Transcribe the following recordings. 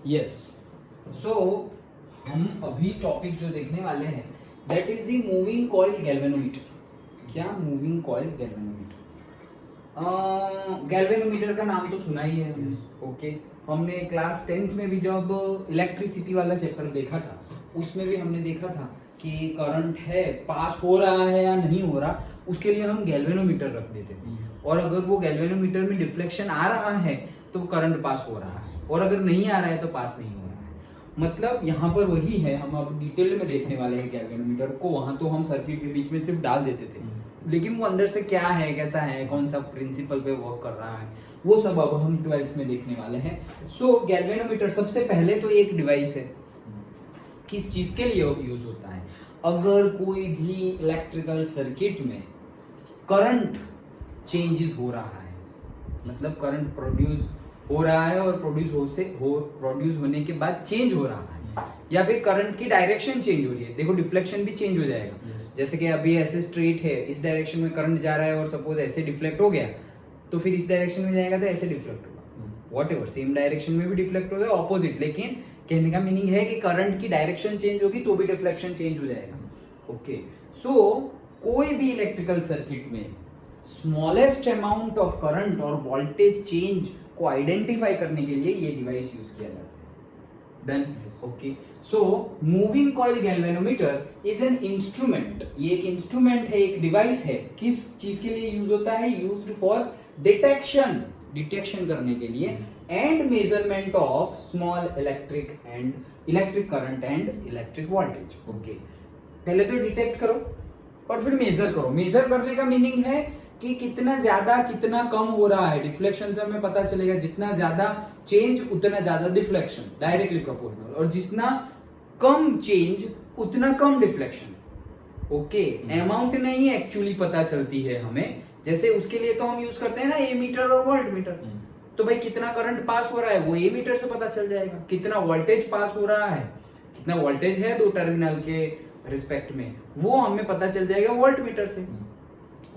Yes, सो हम अभी topic जो देखने वाले हैं that is the moving coil galvanometer. क्या? Moving coil galvanometer. गैल्वेनोमीटर का नाम तो सुना ही है हमने। ओके, हमने क्लास 10th में भी जब इलेक्ट्रिसिटी वाला चैप्टर देखा था उसमें भी हमने देखा था कि करंट है, पास हो रहा है या नहीं हो रहा, उसके लिए हम गैल्वेनोमीटर रख देते थे। और अगर वो गैल्वेनोमीटर में डिफ्लेक्शन आ रहा है तो करंट पास हो रहा है, और अगर नहीं आ रहा है तो पास नहीं हो रहा है। मतलब यहाँ पर वही है, हम अब डिटेल में देखने वाले हैं गैल्वेनोमीटर को। वहां तो हम सर्किट के बीच में सिर्फ डाल देते थे, लेकिन वो अंदर से क्या है, कैसा है, कौन सा प्रिंसिपल पे वर्क कर रहा है, वो सब अब हम 12th में देखने वाले हैं। सो गैल्वेनोमीटर सबसे पहले तो एक डिवाइस है। किस चीज के लिए यूज होता है? अगर कोई भी इलेक्ट्रिकल सर्किट में करंट चेंजेस हो रहा है, मतलब करंट प्रोड्यूस हो रहा है और प्रोड्यूस होने के बाद चेंज हो रहा है, या फिर करंट की डायरेक्शन चेंज हो रही है। देखो डिफ्लेक्शन भी चेंज हो जाएगा। जैसे कि अभी ऐसे स्ट्रेट है, इस डायरेक्शन में करंट जा रहा है और सपोज ऐसे डिफ्लेक्ट हो गया तो फिर इस डायरेक्शन में जाएगा तो ऐसे डिफ्लेक्ट होगा। व्हाटएवर, सेम डायरेक्शन में भी डिफ्लेक्ट होगा, ऑपोजिट। लेकिन कहने का मीनिंग है कि करंट की डायरेक्शन चेंज होगी तो भी डिफ्लेक्शन चेंज हो जाएगा। ओके, सो कोई भी इलेक्ट्रिकल सर्किट में स्मॉलेस्ट अमाउंट ऑफ करंट और वोल्टेज चेंज को आइडेंटिफाई करने के लिए ये डिवाइस यूज किया जाता है। Done? Okay. So moving coil galvanometer is an instrument. ये एक इंस्ट्रूमेंट है, एक डिवाइस है। किस चीज के लिए यूज होता है? यूज्ड फॉर डिटेक्शन करने के लिए and measurement of small electric current and electric voltage. Okay, पहले तो डिटेक्ट करो और फिर मेजर करो। मेजर करने का मीनिंग है कि कितना ज्यादा कितना कम हो रहा है। डिफ्लेक्शन से हमें पता चलेगा, जितना ज्यादा चेंज उतना ज्यादा डिफ्लेक्शन, डायरेक्टली प्रोपोर्शनल, और जितना कम चेंज उतना कम डिफ्लेक्शन। ओके, अमाउंट नहीं एक्चुअली पता चलती है हमें। जैसे उसके लिए तो हम यूज करते हैं ना ए मीटर और वोल्ट मीटर। तो भाई कितना करंट पास हो रहा है वो ए मीटर से पता चल जाएगा। कितना वोल्टेज पास हो रहा है, कितना वोल्टेज है दो टर्मिनल के रिस्पेक्ट में, वो हमें पता चल जाएगा वोल्ट मीटर से।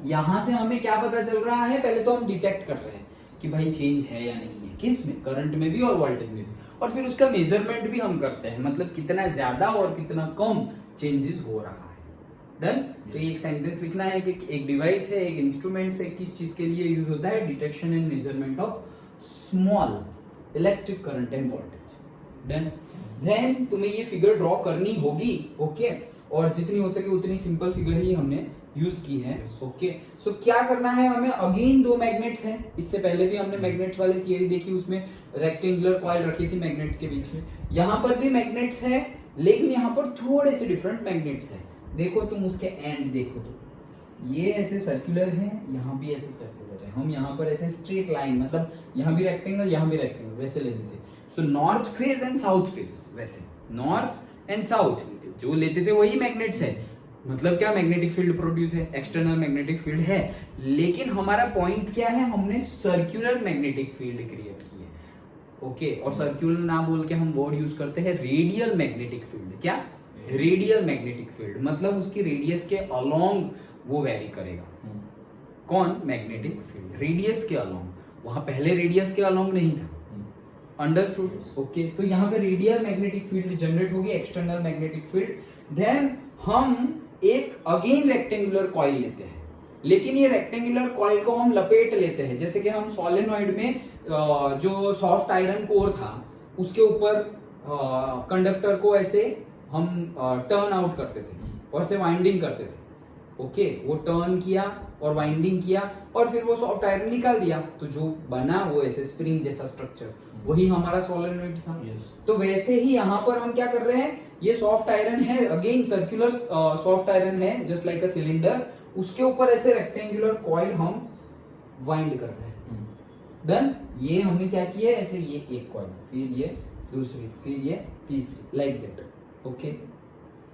यहां से हमें क्या पता चल रहा है? पहले तो हम डिटेक्ट कर रहे हैं कि भाई चेंज है या नहीं है, किस में, करंट में भी और वोल्टेज में भी। और फिर उसका मेजरमेंट भी हम करते हैं, मतलब कितना ज्यादा और कितना कम चेंजेस हो रहा है। डन? तो एक सेंटेंस लिखना है कि एक डिवाइस है, एक इंस्ट्रूमेंट है, किस चीज के लिए यूज होता है? Detection and measurement of small electric current and voltage. Done? Then तुम्हें ये फिगर ड्रॉ करनी होगी। ओके, और जितनी हो सके उतनी सिंपल फिगर ही हमने यूज की है। ओके, सो क्या करना है हमें? अगेन दो मैग्नेट्स हैं। इससे पहले भी हमने मैग्नेट्स वाली थियरी देखी, उसमें रेक्टेंगुलर कॉइल रखी थी मैग्नेट्स के बीच में। यहाँ पर भी मैग्नेट्स है, लेकिन यहाँ पर थोड़े से डिफरेंट मैग्नेट्स हैं। देखो तुम उसके एंड देखो, तो ये ऐसे सर्कुलर है, यहाँ भी ऐसे सर्कुलर है। हम यहाँ पर ऐसे स्ट्रेट लाइन, मतलब यहाँ भी रेक्टेंगल यहाँ भी रेक्टेंगल, वैसे लेते थे। So north face and south face, वैसे नॉर्थ एंड साउथ जो लेते थे वही मैग्नेट्स है। मतलब क्या? मैग्नेटिक फील्ड प्रोड्यूस है, एक्सटर्नल मैग्नेटिक फील्ड है, लेकिन हमारा पॉइंट क्या है? हमने सर्कुलर मैग्नेटिक फील्ड क्रिएट की है। ओके, और सर्कुलर ना बोल के हम वर्ड यूज करते हैं रेडियल मैग्नेटिक फील्ड। क्या? रेडियल मैग्नेटिक फील्ड, मतलब उसकी रेडियस के अलोंग वो वेरी करेगा। कौन? मैग्नेटिक फील्ड रेडियस के अलोंग। वहां पहले रेडियस के अलोंग नहीं था। अंडरस्टूड? ओके, तो यहाँ पे रेडियल मैग्नेटिक फील्ड जनरेट होगी, एक्सटर्नल मैग्नेटिक फील्ड। देन हम एक अगेन रेक्टेंगुलर कॉइल लेते हैं, लेकिन ये रेक्टेंगुलर कॉइल को हम लपेट लेते हैं। जैसे कि हम सोलेनॉइड में जो सॉफ्ट आयरन कोर था उसके ऊपर कंडक्टर को ऐसे हम टर्न आउट करते थे और से वाइंडिंग करते थे। ओके, वो टर्न किया और वाइंडिंग किया और फिर वो सॉफ्ट आयरन निकाल दिया, तो जो बना वो ऐसे स्प्रिंग जैसा स्ट्रक्चर, वही हमारा सोलेनॉइड था। तो वैसे ही यहाँ पर हम क्या कर रहे हैं? ये सॉफ्ट आयरन है, अगेन सर्कुलर सॉफ्ट आयरन है, जस्ट लाइक अ सिलेंडर। उसके ऊपर ऐसे रेक्टेंगुलर कॉइल हम वाइंड कर रहे हैं। डन? ये हमने क्या किया? ऐसे ये एक कॉइल, फिर ये दूसरी, फिर ये तीसरी, लाइक दैट। ओके,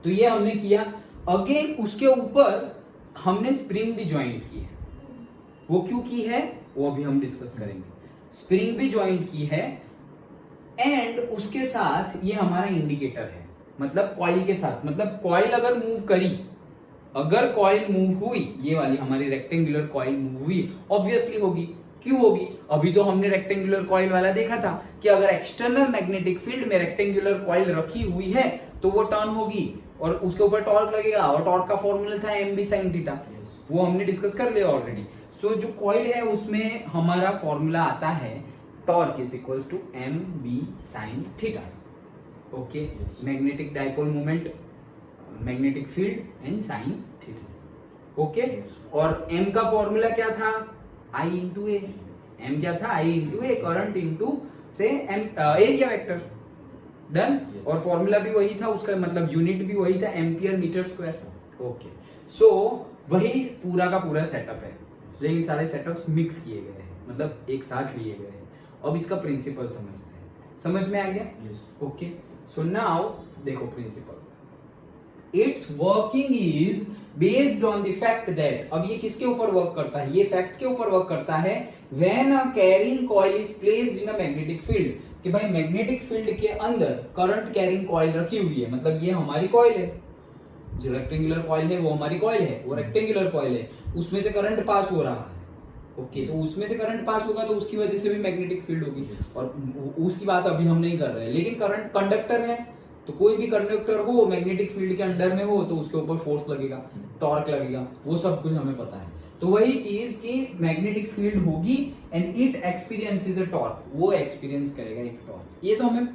तो ये हमने किया। अगेन उसके ऊपर हमने स्प्रिंग भी ज्वाइंट की है। वो क्यों की है वो अभी हम डिस्कस करेंगे। स्प्रिंग भी ज्वाइंट की है एंड उसके साथ ये हमारा इंडिकेटर है, मतलब कॉइल के साथ। मतलब कॉइल अगर मूव करी, अगर कॉइल मूव हुई, ये वाली हमारी रेक्टेंगुलर कॉइल मूव हुई, ऑब्वियसली होगी, क्यों होगी? अभी तो हमने रेक्टेंगुलर कॉइल वाला देखा था कि अगर एक्सटर्नल मैग्नेटिक फील्ड में रेक्टेंगुलर कॉइल रखी हुई है तो वो टर्न होगी और उसके ऊपर टॉर्क लगेगा, और टॉर्क का फॉर्मूला था mb sin थीटा, वो हमने डिस्कस कर लिया ऑलरेडी। सो जो कॉइल है उसमें हमारा फॉर्मूला आता है torque is equals to mb sin theta. Okay, magnetic dipole moment, magnetic field and sine theta. Okay, और m का फॉर्मूला क्या था? I into A. m क्या था? I into A, current into से एरिया वेक्टर। डन। और formula भी वही था, उसका मतलब यूनिट भी वही था, ampere metre square. Okay, so वही पूरा का पूरा सेटअप है, लेकिन सारे सेटअप्स मिक्स किए गए हैं, मतलब एक साथ लिए गए हैं। अब इसका प्रिंसिपल समझते हैं, समझ में आ गया? ओके, सो नाउ देखो principle, its working is based on the fact that, अब ये किसके ऊपर वर्क करता है? ये फैक्ट के ऊपर वर्क करता है when a carrying coil is placed in a magnetic field, कि भाई मैग्नेटिक फील्ड के अंदर करंट कैरिंग कॉइल रखी हुई है, मतलब ये हमारी कॉइल है, जो रेक्टेंगुलर कॉइल है वो हमारी कॉइल है, वो रेक्टेंगुलर कॉइल है, उसमें से करंट पास हो रहा है। ओके, तो उसमें से करंट पास होगा तो उसकी वजह से भी मैग्नेटिक फील्ड होगी, और उसकी बात अभी हम नहीं कर रहे हैं। लेकिन करंट कंडक्टर है, तो कोई भी कंडक्टर हो मैग्नेटिक फील्ड के अंडर में हो तो उसके ऊपर फोर्स लगेगा, टॉर्क लगेगा, वो सब कुछ हमें पता है। तो वही चीज की मैग्नेटिक फील्ड होगी and it experiences a torque, वो एक्सपीरियंस करेगा एक टॉर्क, ये तो हमें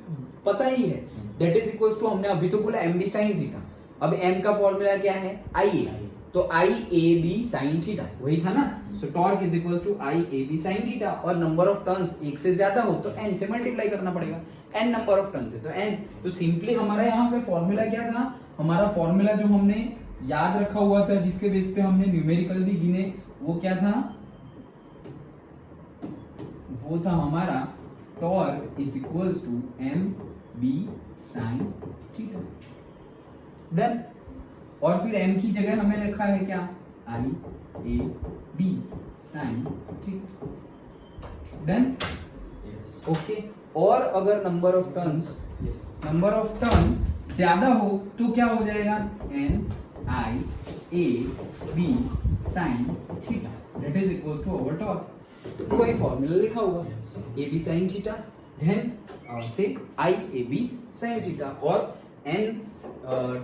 पता ही है। दैट इज इक्वल्स टू, हमने अभी तो बोला mb sin थीटा, अब m का फॉर्मूला क्या है? ia, तो IAB sin थीटा, वही था ना। So torque is equals to IAB sin theta, और नंबर ऑफ टर्न्स एक से ज्यादा हो तो n से मल्टीप्लाई करना पड़ेगा, n नंबर ऑफ टर्न्स है तो n। तो सिंपली हमारा यहाँ पे फॉर्मूला क्या था? हमारा फॉर्मूला जो हमने याद रखा हुआ था, जिसके बेस पे हमने न्यूमेरिकल भी गिने, वो क्या था? वो था हमारा torque is equals to mb sin theta. Done. और फिर m की जगह हमें लिखा है क्या? IAB sin theta. Done. Okay, और अगर नंबर ऑफ टर्न ज्यादा हो तो क्या हो जाएगा? NIAB sin theta, that is equals to our torque. तो वही फॉर्मूला लिखा हुआ, AB sin थीटा, देन से IAB sin थीटा, और n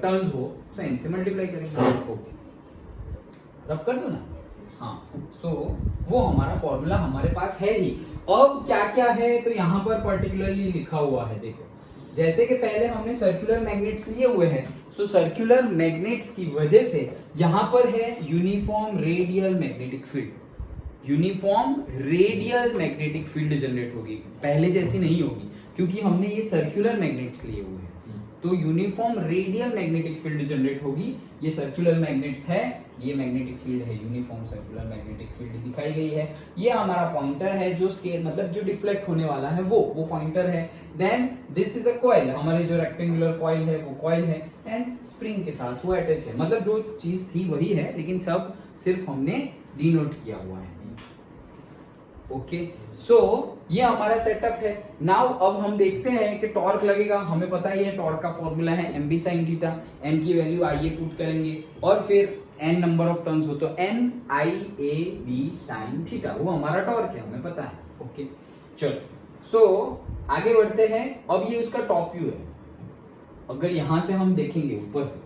टर्न्स हो तो n से मल्टीप्लाई करेंगे। ओके, रब कर दो ना। हाँ, सो वो हमारा फॉर्मूला हमारे पास है ही। अब क्या क्या है तो यहाँ पर पर्टिकुलरली लिखा हुआ है, देखो जैसे कि पहले हमने सर्कुलर मैग्नेट्स लिए हुए हैं, सो सर्कुलर मैग्नेट्स की वजह से यहाँ पर है uniform radial magnetic field. Uniform radial magnetic field generate होगी, पहले जैसी नहीं होगी, क्योंकि हमने ये सर्कुलर मैग्नेट्स लिए हुए हैं, तो uniform radial magnetic field generate होगी। ये सर्कुलर मैग्नेट्स है, ये मैग्नेटिक फील्ड है, यूनिफॉर्म सर्कुलर मैग्नेटिक फील्ड दिखाई गई है। ये हमारा पॉइंटर है, जो स्केल मतलब जो डिफ्लेक्ट होने वाला है वो पॉइंटर है। Then this is a coil, हमारे जो रेक्टेंगुलर कॉइल है वो कॉइल है, एंड स्प्रिंग के साथ वो अटैच है, मतलब जो चीज थी वही है, लेकिन सब सिर्फ हमने डिनोट किया हुआ है। ओके, सो ये हमारा सेटअप है। नाउ अब हम देखते हैं कि टॉर्क लगेगा, हमें पता ही है टॉर्क का फॉर्मूला है mb sin थीटा, n की वैल्यू IA पुट करेंगे, और फिर n नंबर ऑफ टर्न्स हो तो NIAB sin थीटा, वो हमारा टॉर्क है, हमें पता है। ओके, चलो सो आगे बढ़ते हैं। अब ये उसका टॉप व्यू है, अगर यहां से हम देखेंगे ऊपर से,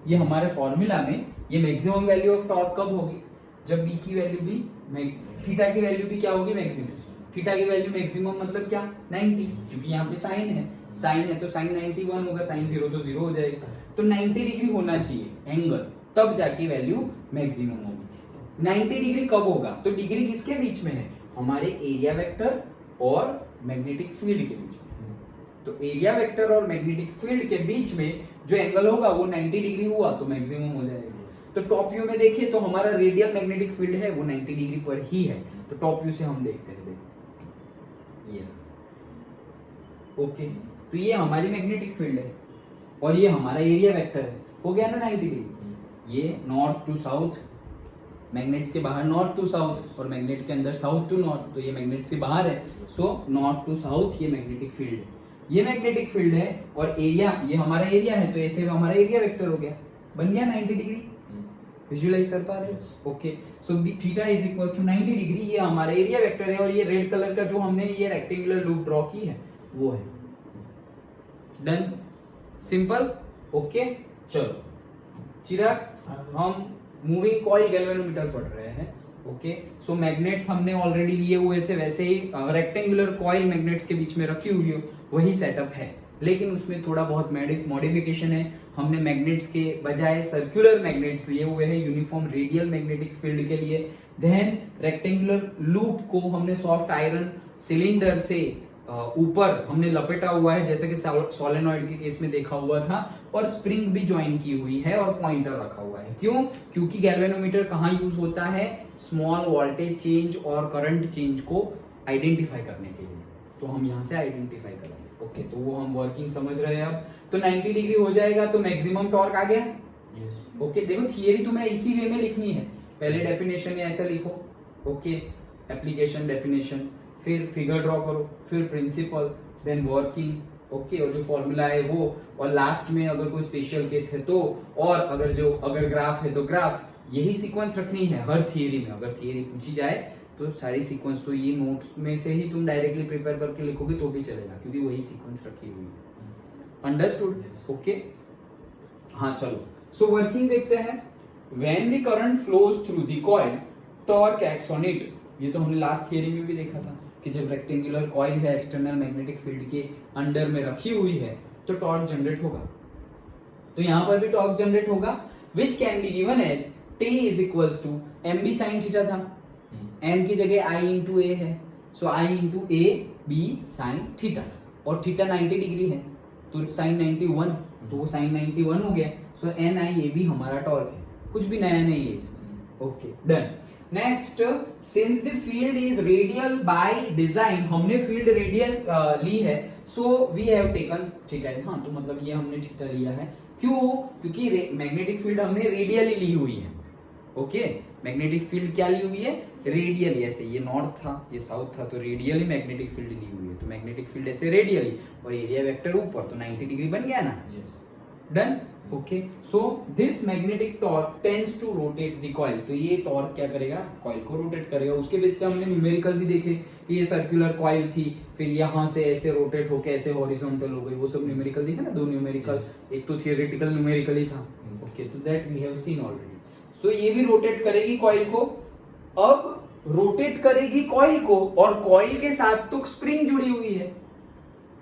ये हमारे फॉर्मूला में ये मैक्सिमम वैल्यू ऑफ टॉर्क कब होगी? जब b की वैल्यू भी, थीटा की वैल्यू भी क्या होगी? मैक्सिमम। थीटा की वैल्यू मैक्सिमम मतलब क्या? 90, क्योंकि यहाँ पे साइन है तो साइन 91 होगा, साइन 0 तो 0 हो जाएगा, तो 90 डिग्री होना चाहिए एंगल, तब जाके वैल्यू मैक्सिमम होगी। 90 डिग्री कब होगा? तो डिग्री किसके बीच में है? हमारे एरिया वेक्टर और मैग्नेटिक फील्ड के बीच में। तो एरिया वेक्टर और मैग्नेटिक फील्ड के बीच में जो एंगल होगा वो 90 डिग्री हुआ तो मैक्सिमम हो जाएगा। तो टॉप व्यू में देखिए तो हमारा रेडियल मैग्नेटिक फील्ड है वो 90 डिग्री पर ही है, तो टॉप व्यू से हम देखते हैं, देखो ये। ओके, तो ये हमारी मैग्नेटिक फील्ड है और ये हमारा एरिया वेक्टर है, हो गया ना 90 डिग्री। ये नॉर्थ टू साउथ, मैग्नेट्स के बाहर नॉर्थ टू साउथ और मैग्नेट के अंदर साउथ टू नॉर्थ, तो ये मैग्नेट से बाहर है, सो नॉर्थ टू साउथ ये मैग्नेटिक फील्ड है, ये मैग्नेटिक फील्ड है। और एरिया, ये हमारा एरिया है तो ऐसे हमारा एरिया वेक्टर हो गया, बन गया 90 डिग्री। विजुअलाइज कर पा रहे हो? Okay, so theta is equal to 90 degree, ये हमारा एरिया वेक्टर है और ये रेड कलर का जो हमने ये रेक्टेंगुलर लूप ड्रॉ की है वो है। Done, simple. ओके, चलो चिराग, हम मूविंग कॉइल गैल्वेनोमीटर पढ़ रहे हैं। ओके, सो मैग्नेट्स हमने ऑलरेडी लिए हुए थे, वैसे ही रेक्टेंगुलर कॉइल मैग्नेट्स के बीच में रखी हुई हो वही सेटअप है, लेकिन उसमें थोड़ा बहुत मॉडिफिकेशन है। हमने मैग्नेट्स के बजाय सर्कुलर मैग्नेट्स लिए हुए हैं यूनिफॉर्म रेडियल मैग्नेटिक फील्ड के लिए। देन रेक्टेंगुलर लूप को हमने सॉफ्ट आयरन सिलेंडर से ऊपर हमने लपेटा हुआ है, जैसे कि सोलेनॉइड के केस में देखा हुआ था, और स्प्रिंग भी ज्वाइन की हुई है और पॉइंटर रखा हुआ है। क्यों? क्योंकि गैल्वेनोमीटर कहाँ यूज होता है? स्मॉल वोल्टेज चेंज और करंट चेंज को आइडेंटिफाई करने के लिए, तो हम यहाँ से आइडेंटिफाई करेंगे। ओके, तो वो हम वर्किंग समझ रहे हैं अब। तो 90 डिग्री हो जाएगा तो मैक्सिमम टॉर्क आ गया। ओके, देखो थियरी तुम्हें इसी वे में लिखनी है, पहले डेफिनेशन ऐसा लिखो, ओके, एप्लीकेशन डेफिनेशन, फिर फिगर ड्रॉ करो, फिर प्रिंसिपल, देन वर्किंग, ओके, और जो फॉर्मूला है वो, और लास्ट में अगर कोई स्पेशल केस है तो, और अगर ग्राफ है तो ग्राफ। यही सीक्वेंस रखनी है हर थियरी में। अगर थियरी पूछी जाए तो सारी सीक्वेंस तो ये नोट्स में से ही तुम डायरेक्टली प्रिपेयर करके लिखोगे तो भी चलेगा, क्योंकि वही सीक्वेंस रखी हुई है। अंडरस्टूड? ओके, हाँ चलो, सो वर्किंग देखते हैं। When the current flows through the coil, torque acts on it. ये तो हमने लास्ट थियरी में भी देखा था कि जब रेक्टेंगुलर कॉइल है एक्सटर्नल मैग्नेटिक फील्ड के अंडर में रखी हुई है तो टॉर्क जनरेट होगा। तो यहां पर भी टॉर्क जनरेट होगा, which can be given as T is equals to M B sine theta था, m की जगह I इंटू ए है, so I into A B sine theta, और थीटा 90 डिग्री है तो साइन 91, तो वो साइन 91 हो गया। So N I A B हमारा टॉर्क है, कुछ भी नया नहीं है इसमें। Okay, done. Next, since the field is radial by design, हमने फील्ड रेडियल ली है, so we have taken theta. हाँ, तो मतलब ये हमने थीटा लिया है। क्यों? क्योंकि मैग्नेटिक फील्ड हमने रेडियली ली हुई है। ओके, मैग्नेटिक फील्ड क्या ली हुई है? रेडियली। ऐसे ये नॉर्थ था, ये साउथ था, तो रेडियली मैग्नेटिक फील्ड ली हुई है, तो मैग्नेटिक फील्ड ऐसे रेडियली, और एरिया वेक्टर ऊपर, तो 90 डिग्री बन गया ना। Done. Okay, so this magnetic torque tends to rotate the coil. तो ये टॉर्क क्या करेगा? कॉइल को रोटेट करेगा। उसके बेस पे हमने न्यूमेरिकल भी देखे कि ये सर्कुलर कॉइल थी, फिर यहाँ से ऐसे रोटेट होके ऐसे हॉरिजॉन्टल हो गई, वो सब न्यूमेरिकल देखे ना, दो न्यूमेरिकल, एक तो थियोरेटिकल न्यूमेरिकल ही था। ओके, तो that we have seen already. So ये भी रोटेट करेगी कॉइल को। अब रोटेट करेगी कॉइल को, और कॉइल के साथ तो स्प्रिंग जुड़ी हुई है,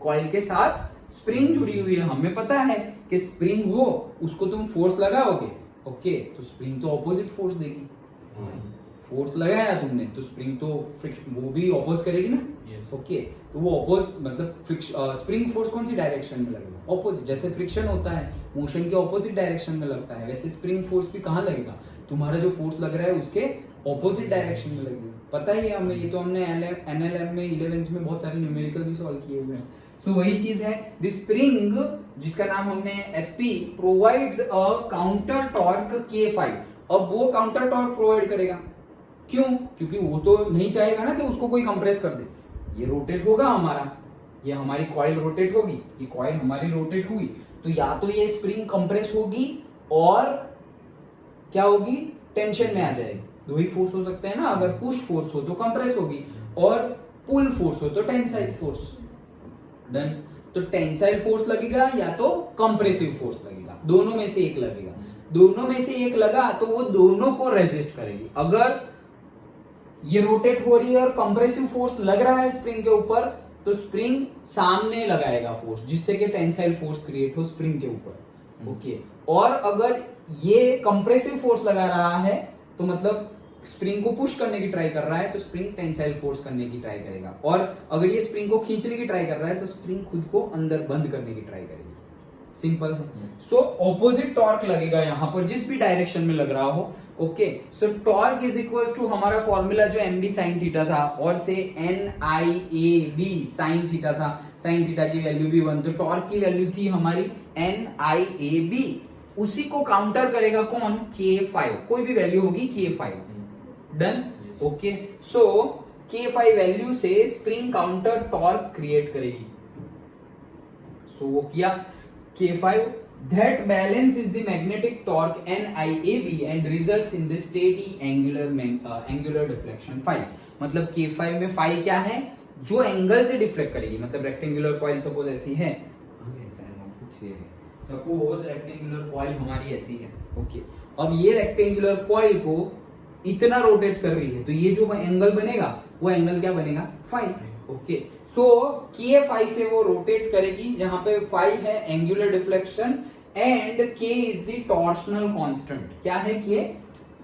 कॉइल के साथ स्प्रिंग जुड़ी हुई है। हमें पता है कि स्प्रिंग हो, उसको तुम फोर्स लगाओगे, ओके, तो स्प्रिंग तो ऑपोजिट फोर्स देगी। फोर्स लगाया तुमने तो स्प्रिंग तो वो भी ऑपोज करेगी ना। ओके, तो वो ऑपोज मतलब स्प्रिंग फोर्स कौन सी डायरेक्शन में लगेगा? ऑपोजिट। जैसे फ्रिक्शन होता है मोशन के ऑपोजिट डायरेक्शन में लगता है, वैसे स्प्रिंग फोर्स भी कहाँ लगेगा? तुम्हारा जो फोर्स लग रहा है उसके ऑपोजिट डायरेक्शन में लगेगा। पता ही है हमें, ये तो हमने एनएलएम में 11th में बहुत सारे न्यूमेरिकल भी सॉल्व किए हुए हैं। सो वही चीज है, द स्प्रिंग जिसका नाम हमने SP provides a counter torque K5। अब वो काउंटर टॉर्क प्रोवाइड करेगा। क्यों? क्योंकि वो तो नहीं चाहेगा ना कि उसको कोई कंप्रेस कर दे। ये रोटेट होगा हमारा, ये हमारी कॉइल रोटेट होगी, ये कॉइल हमारी रोटेट हुई, तो या तो ये स्प्रिंग कंप्रेस होगी और क्या होगी? टेंशन में आ जाएगी। दो ही फोर्स हो सकते हैं ना, अगर पुश फोर्स हो तो कंप्रेस होगी, और पुल फोर्स हो तो टेंसाइल फोर्स। डन। तो टेंसाइल फोर्स लगेगा या तो कंप्रेसिव फोर्स लगेगा, दोनों में से एक लगेगा। दोनों में से एक लगा तो वो दोनों को रेजिस्ट करेगी। अगर ये रोटेट हो रही है और कंप्रेसिव फोर्स लग रहा है स्प्रिंग के ऊपर, तो स्प्रिंग सामने लगाएगा फोर्स, जिससे कि टेंसाइल फोर्स क्रिएट हो स्प्रिंग के ऊपर। ओके, और अगर ये कंप्रेसिव फोर्स लगा रहा है तो मतलब स्प्रिंग को पुश करने की ट्राई कर रहा है, तो स्प्रिंग टेंसाइल फोर्स करने की ट्राई करेगा, और अगर ये स्प्रिंग को खींचने की ट्राई कर रहा है तो स्प्रिंग खुद को अंदर बंद करने की ट्राई करेगी। सिंपल है। सो ऑपोजिट टॉर्क लगेगा यहां पर, जिस भी डायरेक्शन में लग रहा हो। Okay, so torque is equal to हमारा फॉर्मूला जो एम बी साइन थीटा था, और से N I A B sine theta था, साइन थीटा की वैल्यू भी 1, तो टॉर्क की वैल्यू थी हमारी एन आई ए बी। उसी को काउंटर करेगा कौन? K5, कोई भी वैल्यू होगी K5। डन। ओके, सो K5 वैल्यू से स्प्रिंग काउंटर टॉर्क क्रिएट करेगी। सो वो किया, K5 that balance is the magnetic torque NIAB and results in the steady angular deflection phi। मतलब K5 में phi क्या है, जो एंगल से डिफ्लेक्ट करेगी। मतलब रेक्टेंगुलर कॉइल सपोज ऐसी है, सपोज रेक्टेंगुलर कॉइल हमारी ऐसी है, ओके। अब ये रेक्टेंगुलर कॉइल को इतना रोटेट कर रही है, तो ये जो एंगल बनेगा वो एंगल क्या बनेगा, फाई, ओके। सो के फाई से वो रोटेट करेगी, जहां पे फाई है एंगुलर डिफ्लेक्शन एंड के इज द टॉर्शनल कांस्टेंट। क्या है के,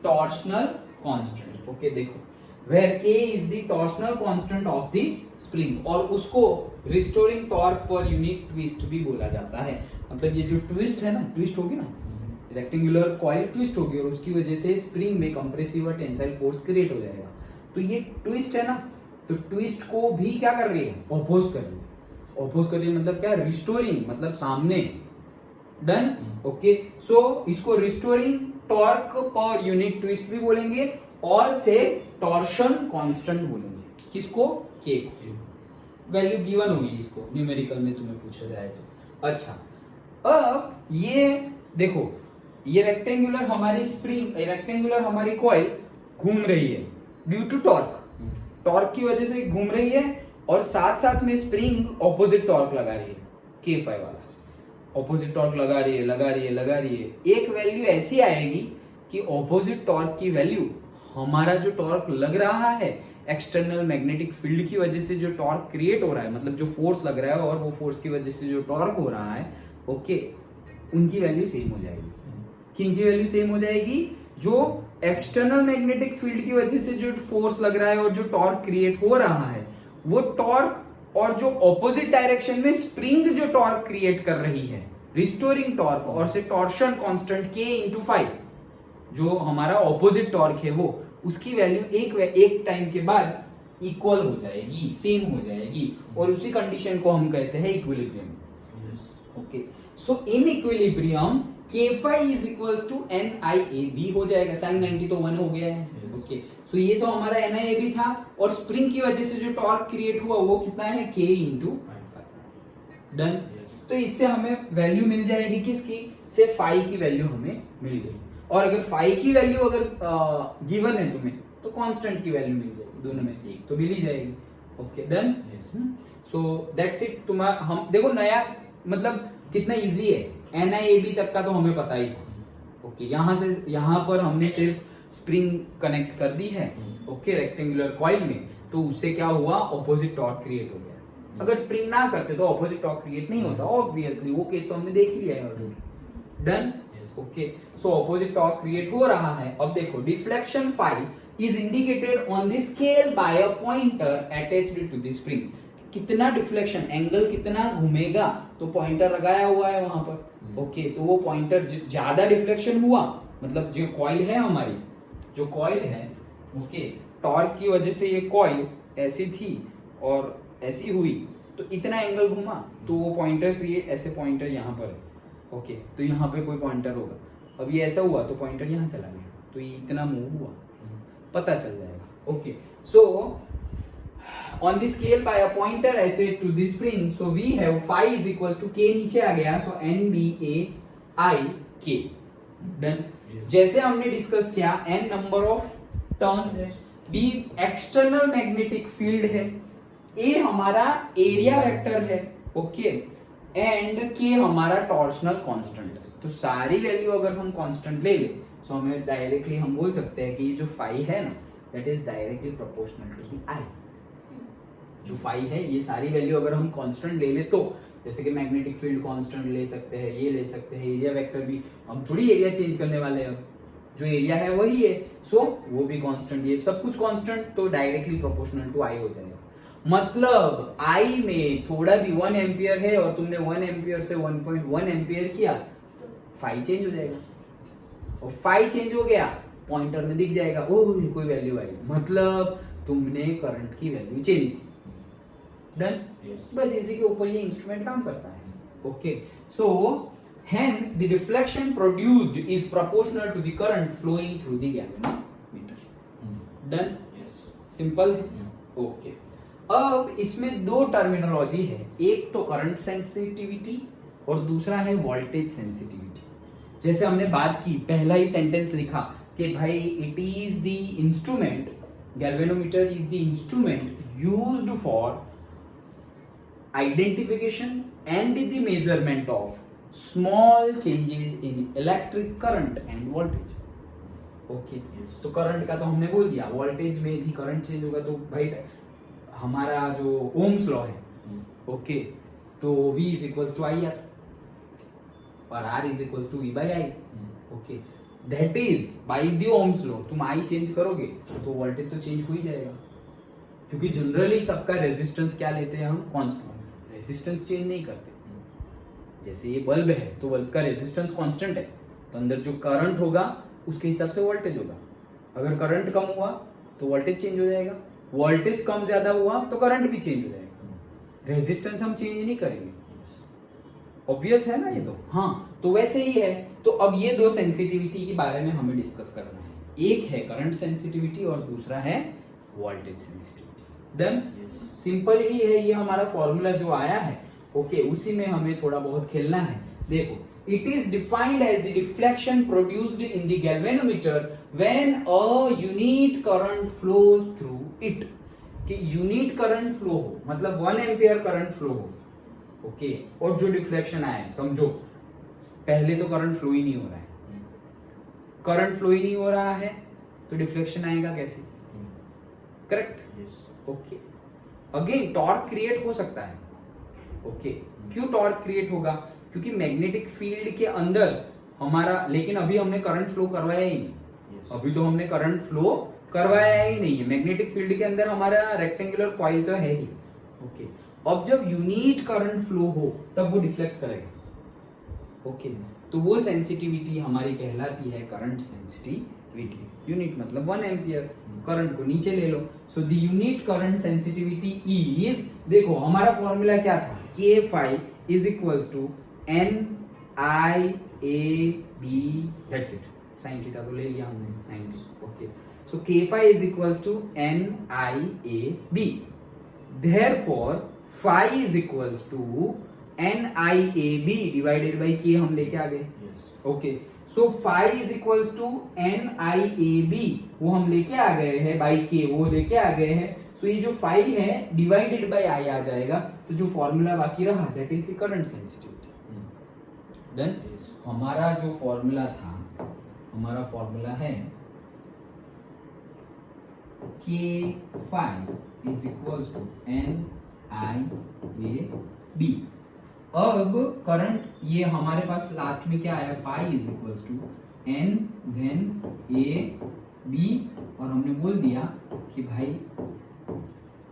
टॉर्शनल कांस्टेंट, ओके। देखो where k is the torsional constant of the spring, और उसको restoring torque per unit twist भी बोला जाता है। मतलब ये जो ट्विस्ट है ना, ट्विस्ट होगी ना, रेक्टेंगुलर कॉइल ट्विस्ट होगी और उसकी वजह से स्प्रिंग में कंप्रेसिव और टेंसाइल फोर्स क्रिएट हो जाएगा। तो ये ट्विस्ट है ना, तो ट्विस्ट को भी क्या कर रही है, ऑपोज कर रही है। ऑपोज कर रही है मतलब क्या, रिस्टोरिंग, मतलब सामने। Done, okay. सो इसको restoring torque per unit twist भी बोलेंगे और से टॉर्शन कांस्टेंट बोलेंगे। किसको, के को। वैल्यू गिवन होगी इसको न्यूमेरिकल में तुम्हें पूछा जाए तो। अच्छा, अब ये देखो, ये रेक्टेंगुलर हमारी स्प्रिंग, रेक्टेंगुलर हमारी कॉइल घूम रही है ड्यू टू टॉर्क। टॉर्क की वजह से घूम रही है और साथ साथ में स्प्रिंग ऑपोजिट टॉर्क लगा रही है, K5 वाला ऑपोजिट टॉर्क लगा रही है। एक वैल्यू ऐसी आएगी कि ऑपोजिट टॉर्क की वैल्यू, हमारा जो टॉर्क लग रहा है एक्सटर्नल मैग्नेटिक फील्ड की वजह से जो टॉर्क क्रिएट हो रहा है, मतलब जो फोर्स लग रहा है और वो फोर्स की वजह से जो टॉर्क हो रहा है, ओके, उनकी वैल्यू सेम हो जाएगी। किनकी वैल्यू सेम हो जाएगी, जो एक्सटर्नल मैग्नेटिक फील्ड की वजह से जो फोर्स लग रहा है और जो टॉर्क क्रिएट हो रहा है, वो टॉर्क और जो ऑपोजिट डायरेक्शन में स्प्रिंग जो टॉर्क क्रिएट कर रही है, रिस्टोरिंग टॉर्क, और से टॉर्शन कांस्टेंट K × 5 जो हमारा ऑपोजिट टॉर्क है, वो उसकी वैल्यू एक टाइम के बाद इक्वल हो जाएगी, सेम हो जाएगी, और उसी कंडीशन को हम कहते हैं equilibrium. Okay, so in equilibrium K5 is equals to NIAB हो जाएगा। sin 90 तो 1 हो गया है, ओके। सो ये तो हमारा NIAB था, और स्प्रिंग की वजह से जो टॉर्क क्रिएट हुआ वो कितना है, K × 5। डन। तो इससे हमें वैल्यू मिल जाएगी किसकी, से फाई की वैल्यू हमें मिल गई। और अगर फाई की वैल्यू अगर गिवन है तुम्हें, तो कांस्टेंट की वैल्यू मिल जाएगी, दोनों में से एक तो मिल ही जाएगी। Okay, done. So that's it. तुम्हारा हम देखो नया, मतलब कितना इजी है, NIAB तक का तो हमें पता ही था। ओके, यहाँ से यहाँ पर हमने सिर्फ स्प्रिंग कनेक्ट कर दी है, ओके, रेक्टेंगुलर कॉइल में, तो उससे क्या हुआ, ऑपोजिट टॉर्क क्रिएट हो गया। अगर स्प्रिंग ना करते तो ऑपोजिट टॉर्क क्रिएट नहीं होता, ऑब्वियसली, वो केस तो हमने देख लिया है already. Done. Okay, so opposite torque create हो रहा है। अब देखो, deflection phi is indicated on the scale by a pointer attached to the spring. कितना डिफ्लेक्शन, एंगल कितना घूमेगा, तो पॉइंटर लगाया हुआ है वहां पर। ओके, तो वो पॉइंटर ज्यादा डिफ्लेक्शन हुआ, मतलब जो कॉइल है हमारी, जो कॉइल है, ओके, टॉर्क की वजह से ये कॉइल ऐसी थी और ऐसी हुई, तो इतना एंगल घुमा, तो वो पॉइंटर क्रिएट, ऐसे पॉइंटर यहाँ पर है, ओके, तो यहाँ पे कोई पॉइंटर होगा। अब ये ऐसा हुआ तो पॉइंटर यहाँ चला गया, तो ये इतना मूव हुआ, पता चल जाएगा। Okay, so on the scale by a pointer attached to the spring, so we have phi is equals to K, नीचे आ गया, सो NBAI_K। डन। जैसे हमने डिस्कस किया, n नंबर ऑफ टर्न्स है, B एक्सटर्नल मैग्नेटिक फील्ड है, A हमारा area vector है, okay, and K हमारा टॉर्शनल कांस्टेंट है। तो सारी वैल्यू अगर हम कांस्टेंट ले ले, तो हमें डायरेक्टली हम बोल सकते हैं कि ये जो फाई है ना, that is directly proportional to the I. जो फाई है, ये सारी वैल्यू अगर हम कांस्टेंट ले ले, तो जैसे कि मैग्नेटिक फील्ड कांस्टेंट ले सकते हैं, ये ले सकते हैं, एरिया वेक्टर भी, हम थोड़ी एरिया चेंज करने वाले हैं, अब जो एरिया है वही है, सो वो भी कांस्टेंट, ये सब कुछ कांस्टेंट, तो डायरेक्टली प्रोपोर्शनल टू आई हो जाएगा। मतलब आई में थोड़ा भी 1 एम्पियर है और तुमने 1 एम्पियर से 1.1 एम्पियर किया, फाई चेंज हो जाएगा, और फाई चेंज हो गया, पॉइंटर में दिख जाएगा, ओह कोई वैल्यू आई, मतलब तुमने करंट की वैल्यू चेंज। डन। बस इसी के ऊपर ये इंस्ट्रूमेंट काम करता है। Okay, so hence the deflection produced is proportional to the current flowing through the galvanometer. Done? Simple है। ओके, अब इसमें दो टर्मिनोलॉजी है, एक तो करंट सेंसिटिविटी और दूसरा है वोल्टेज सेंसिटिविटी। जैसे हमने बात की, पहला ही सेंटेंस लिखा कि भाई it is the instrument, galvanometer is the instrument used for identification and the measurement of small changes in electric current and voltage. Okay तो करंट का तो हमने बोल दिया, वोल्टेज में भी करंट चेंज होगा तो भाई हमारा जो ओम्स लॉ है, ओके तो V is equals to I R और R is equals to V by I. Okay that is by the Ohm's law, तुम आई चेंज करोगे तो वोल्टेज तो चेंज हो ही जाएगा, क्योंकि जनरली सबका रेजिस्टेंस क्या लेते हैं हम, कांस्टेंट, रेजिस्टेंस चेंज नहीं करते। जैसे ये बल्ब है तो बल्ब का रेजिस्टेंस कांस्टेंट है, तो अंदर जो करंट होगा उसके हिसाब से वोल्टेज होगा। अगर करंट कम हुआ तो वोल्टेज चेंज हो जाएगा, वोल्टेज कम ज्यादा हुआ तो करंट भी चेंज हो जाएगा। रेजिस्टेंस हम चेंज नहीं करेंगे, ऑब्वियस है ना ये तो। हाँ तो वैसे ही है। तो अब ये दो सेंसिटिविटी के बारे में हमें डिस्कस करना है, एक है करंट सेंसिटिविटी और दूसरा है वोल्टेज सेंसिटिविटी। देन सिंपल ही है, ये हमारा फॉर्मूला जो आया है, ओके उसी में हमें थोड़ा बहुत खेलना है। देखो, it is defined as the deflection produced in the galvanometer when a unit current flows through it। कि यूनिट करंट फ्लो हो, मतलब 1 एम्पियर करंट फ्लो हो, ओके और जो डिफ्लेक्शन आया है, समझो पहले तो करंट फ्लो ही नहीं हो रहा है, करंट फ्लो ही नहीं हो रहा है तो डिफ्लेक्शन आएगा कैसे, correct. Okay again torque create हो सकता है, ओके क्यों टॉर्क क्रिएट होगा, क्योंकि मैग्नेटिक फील्ड के अंदर हमारा, लेकिन अभी हमने करंट फ्लो करवाया ही नहीं, अभी तो हमने करंट फ्लो करवाया ही नहीं है। मैग्नेटिक फील्ड के अंदर हमारा रेक्टेंगुलर कॉइल तो है ही, ओके अब जब यूनिट करंट फ्लो हो तब वो डिफ्लेक्ट करेगा, ओके तो वो सेंसिटिविटी हमारी कहलाती है करंट सेंसिटिविटी। यूनिट मतलब 1 एम्पियर, करंट को नीचे ले लो, so the unit current sensitivity is, देखो हमारा फॉर्मूला क्या था, K phi is equals to N I A B, that's it, sin theta तो ले लिया हमने 90, okay so K phi is equals to N I A B, therefore phi is equals to N I A B divided by K हम लेके आ गए, okay so phi is equals to N I A B वो हम लेके आ गए हैं, by K वो लेके आ गए हैं, तो ये जो phi है डिवाइडेड बाय I आ जाएगा, तो जो फॉर्मूला बाकी रहा that is the current sensitivity. Then हमारा जो फॉर्मूला था, हमारा फॉर्मूला है K phi is equals to N I A B। अब करंट ये हमारे पास लास्ट में क्या आया, phi is equals to N then A B, और हमने बोल दिया कि भाई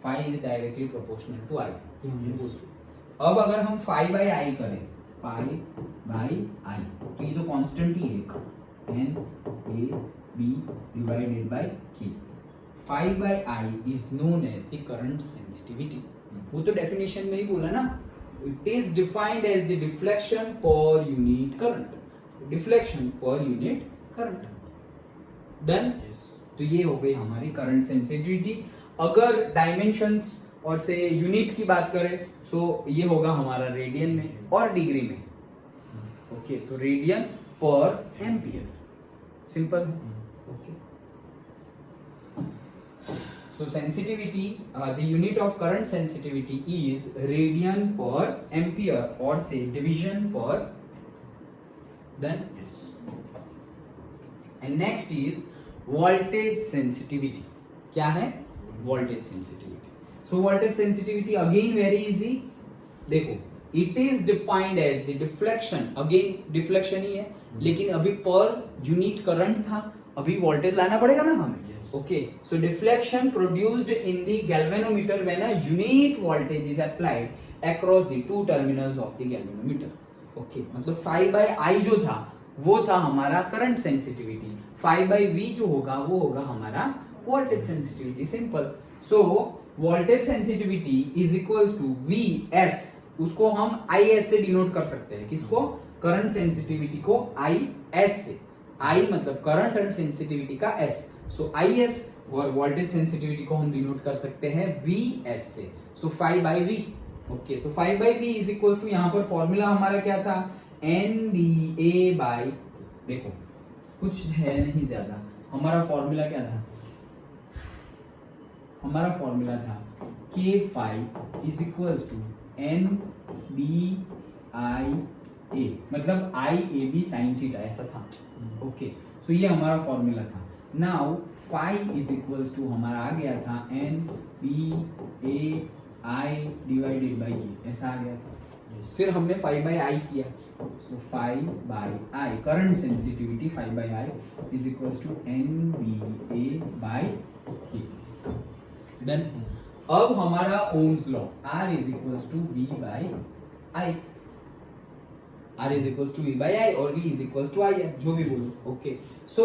phi is directly proportional to I, ये हमने बोल दिया। अब अगर हम phi by I करें, phi by I तो ये तो कांस्टेंट ही है, N A B divided by K। phi by I is known as the current sensitivity। वो तो डेफिनेशन में ही बोला ना, it is defined as the deflection per unit current, deflection per unit current। Done, तो ये हो गई हमारी करंट सेंसिटिविटी। अगर डायमेंशंस और से यूनिट की बात करें तो ये होगा हमारा रेडियन में और डिग्री में, ओके तो रेडियन पर एम्पियर, सिंपल है, okay so sensitivity, the unit of current sensitivity is radian per ampere और से division per, then and next is voltage sensitivity. क्या है, voltage sensitivity. So voltage sensitivity again very easy, देखो it is defined as the deflection, again deflection ही है, लेकिन अभी per unit current था, अभी वोल्टेज लाना पड़ेगा ना हमें, okay so deflection produced in the galvanometer when a unit voltage is applied across the two terminals of the galvanometer, okay मतलब phi by I जो था वो था हमारा current sensitivity, phi by V जो होगा वो होगा हमारा voltage sensitivity, simple. So voltage sensitivity is equals to VS, उसको हम IS से डिनोट कर सकते हैं, किसको, करंट सेंसिटिविटी को IS से, I मतलब करंट एंड सेंसिटिविटी का S, सो IS और वोल्टेज सेंसिटिविटी को हम डिनोट कर सकते हैं VS से, सो phi by V, ओके तो 5/v इज इक्वल टू, यहाँ पर फॉर्मूला हमारा क्या था, NBA बाय, देखो कुछ है नहीं ज्यादा, हमारा फॉर्मूला क्या था, हमारा फॉर्मूला था K5 is equal to NBIA, मतलब IAB sin थीटा, ऐसा था। ओके तो ये हमारा फॉर्मूला था। Now phi is equals to हमारा आ गया था NBAI डिवाइडेड बाई के, ऐसा आ गया था। फिर हमने 5/I किया, सो 5/I current sensitivity 5/I is equals to NBA by K. Done. अब हमारा Ohm's law R is equals to V/I, R is equals to V/I और V is equals to IR, जो भी बोलो। ओके सो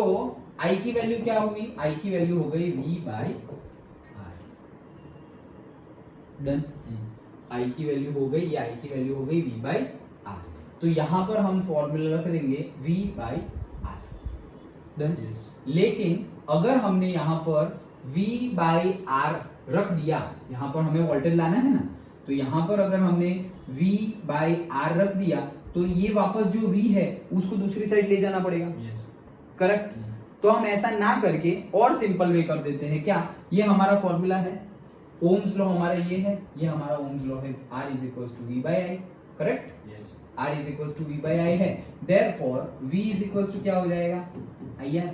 I की value क्या हुई, I की वैल्यू हो गई V/I। डन। I की वैल्यू हो गई, ये I की वैल्यू हो गई V/I। तो यहां पर हम फॉर्मूला रख देंगे V/R। डन। लेकिन अगर हमने यहां पर V/R रख दिया, यहां पर हमें वोल्टेज लाना है ना, तो यहां पर अगर हमने V/R रख दिया तो ये वापस जो V है उसको दूसरी साइड ले जाना पड़ेगा। करेक्ट। तो हम ऐसा ना करके और सिंपल वे कर देते हैं, क्या, ये हमारा फॉर्मूला है, ओम्स लॉ हमारा ये है, ये हमारा ओम्स लॉ है, R is equals to V/I। Correct. R is equals to V/I है, therefore V is equals to क्या हो जाएगा, IR।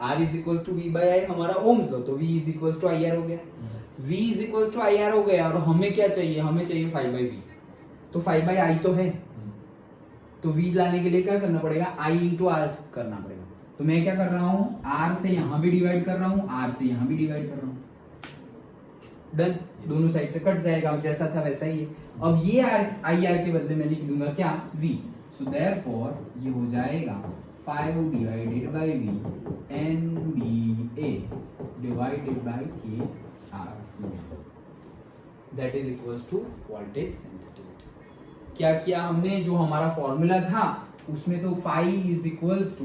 R is equals to V/I हमारा ओम्स लॉ, तो V is equals to IR हो गया। V is equals to IR हो गया और हमें क्या चाहिए, हमें चाहिए 5/V, तो 5/I तो है, तो V लाने के लिए क्या करना पड़ेगा, I इंटू R करना पड़ेगा। तो मैं क्या कर रहा हूं, R से यहां भी डिवाइड कर रहा हूं, R से यहां भी डिवाइड कर रहा हूं। डन। दोनों साइड से कट जाएगा, जैसा था वैसा ही है। अब ये IR के बदले में लिख दूंगा क्या, V। सो देयरफॉर ये हो जाएगा 5 divided by V NBA divided by KR, that is equals to voltage sensitivity. क्या किया हमने, जो हमारा फॉर्मूला था उसमें तो phi is equals to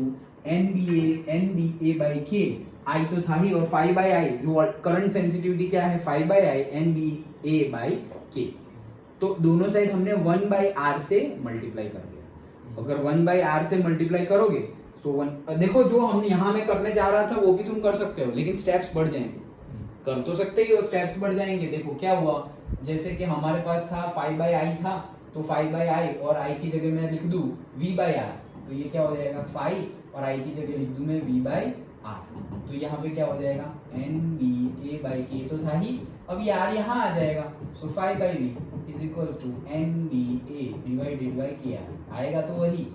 NBA by K, I तो था ही, और 5/I जो करंट सेंसिटिविटी क्या है, 5/I NBA बाई के। तो दोनों साइड हमने 1/R से मल्टीप्लाई कर दिया। अगर 1/R से मल्टीप्लाई करोगे सो 1, देखो जो हम यहाँ में करने जा रहा था वो भी तुम कर सकते हो, लेकिन स्टेप्स बढ़ जाएंगे। कर तो सकते ही हो, स्टेप्स बढ़ जाएंगे। देखो क्या हुआ, जैसे कि हमारे पास था 5/I था, तो 5/I और I की जगह मैं लिख दूं V/R, तो ये क्या हो जाएगा 5, और I की जगह लिख दूं मैं V/R, तो यहाँ पे क्या हो जाएगा NBA बाई के तो था ही, अब ये R यहाँ आ जाएगा, so 5/V is equals to NBA divided by KR, आएगा तो वही।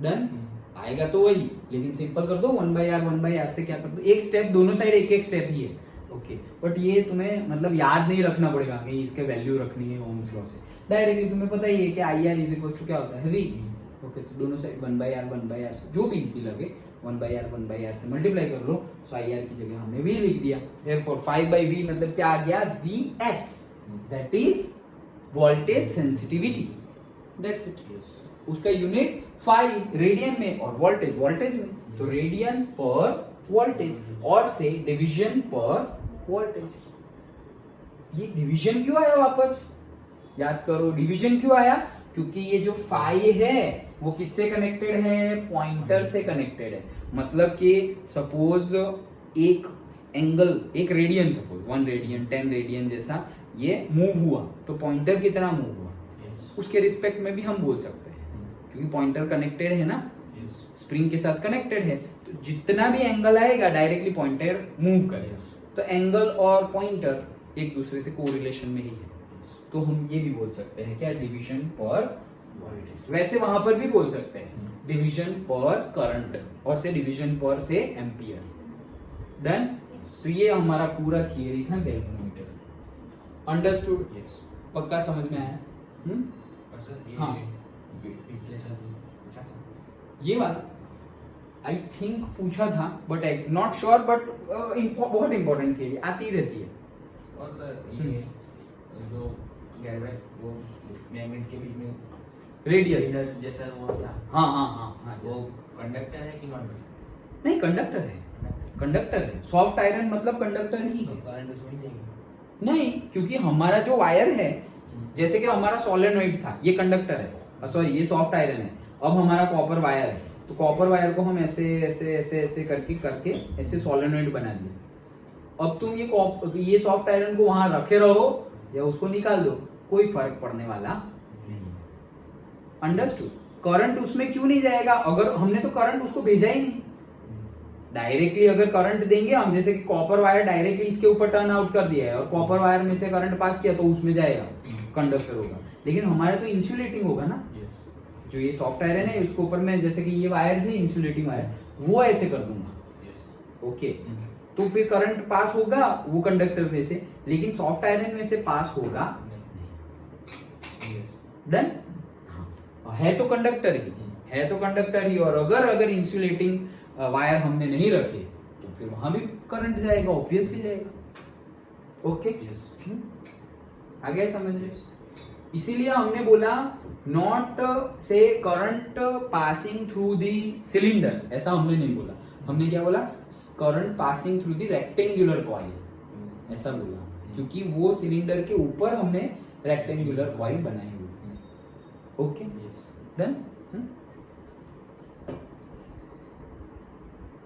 डन। आएगा तो वही, लेकिन सिंपल कर दो 1/R से क्या कर दो, एक स्टेप, दोनों साइड एक एक स्टेप ही है। ओके बट ये तुम्हें मतलब याद नहीं रखना पड़ेगा कि इसके वैल्यू रखनी है ओम्स लॉ से, डायरेक्टली तुम्हें पता ही है कि IR इज इक्वल टू क्या होता है, V। ओके तो दोनों साइड 1/R से जो भी इजी लगे 1/R से मल्टीप्लाई कर लो, सो IR की जगह हमने V लिख दिया। देयरफॉर 5/V मतलब क्या आ गया, VS, that is voltage sensitivity, that's it. उसका यूनिट फाई रेडियन में और वोल्टेज में, तो रेडियन पर वोल्टेज, और से डिवीजन पर वोल्टेज। ये डिवीजन क्यों आया वापस, याद करो डिवीजन क्यों आया, क्योंकि ये जो फाई है वो किससे कनेक्टेड है, पॉइंटर से कनेक्टेड है। मतलब कि सपोज एक एंगल, एक रेडियन, सपोज 1 रेडियन 10 रेडियन जैसा ये मूव हुआ, तो पॉइंटर कितना मूव हुआ उसके रिस्पेक्ट में भी हम बोल सकते हैं, क्योंकि पॉइंटर कनेक्टेड है ना, स्प्रिंग के साथ कनेक्टेड है, तो जितना भी एंगल आएगा डायरेक्टली पॉइंटर मूव करेगा। तो एंगल और पॉइंटर एक दूसरे से कोरिलेशन में ही है, तो हम ये भी बोल सकते हैं क्या, डिवीजन पर वोल्टेज। वैसे वहां पर भी बोल सकते हैं डिवीजन पर करंट, और से डिवीजन पर से एम्पियर। डन। तो ये हमारा पूरा थियरी था गैल्वेनोमीटर। अंडरस्टूड? पक्का समझ में आया? हाँ ये वाला आई थिंक पूछा था, but I not sure, but बहुत इंपॉर्टेंट थियरी आती रहती है। और सर ये जो गैल्वेन वो मैग्नेट के बीच में रेडियल जैसा वो था, हाँ वो कंडक्टर है कि नॉन? नहीं कंडक्टर है, कंडक्टर है। सॉफ्ट आयरन मतलब कंडक्टर ही है। करंट उसमें नहीं नहीं, क्योंकि हमारा जो वायर है, जैसे कि हमारा सोलेनोइड था, ये कंडक्टर है, सॉरी ये सॉफ्ट आयरन है, अब हमारा कॉपर वायर है, तो कॉपर वायर को हम ऐसे ऐसे ऐसे ऐसे करके ऐसे सोलेनोइड बना दिए। अब तुम ये सॉफ्ट आयरन को वहां रखे रहो या उसको निकाल दो, कोई फर्क पड़ने वाला नहीं। अंडरस्टूड? करंट उसमें क्यों नहीं जाएगा? अगर हमने तो करंट उसको भेजा ही नहीं, डायरेक्टली अगर करंट देंगे हम, जैसे कि कॉपर वायर डायरेक्टली इसके ऊपर टर्न आउट कर दिया है और कॉपर वायर में से करंट पास किया तो उसमें जाएगा, कंडक्टर होगा। लेकिन हमारा तो इंसुलेटिंग होगा ना, जो ये सॉफ्ट आयरन है उसके ऊपर में, जैसे कि ये वायर है इंसुलेटिंग वायर, वो ऐसे कर दूंगा, ओके, तो फिर करंट पास होगा वो कंडक्टर में से, लेकिन सॉफ्ट आयरन में से पास होगा नहीं। डन? है तो कंडक्टर ही, है तो कंडक्टर ही, और अगर इंसुलेटिंग वायर हमने नहीं रखे तो फिर वहां भी करंट जाएगा, ऑब्वियसली जाएगा। ओके, आ गया समझ में? इसीलिए हमने बोला नॉट से current passing through the cylinder, ऐसा हमने नहीं बोला। हमने क्या बोला? Current passing through the rectangular coil, ऐसा बोला, क्योंकि वो सिलेंडर के ऊपर हमने रेक्टेंगुलर कॉइल बनाई हुई। Okay, done?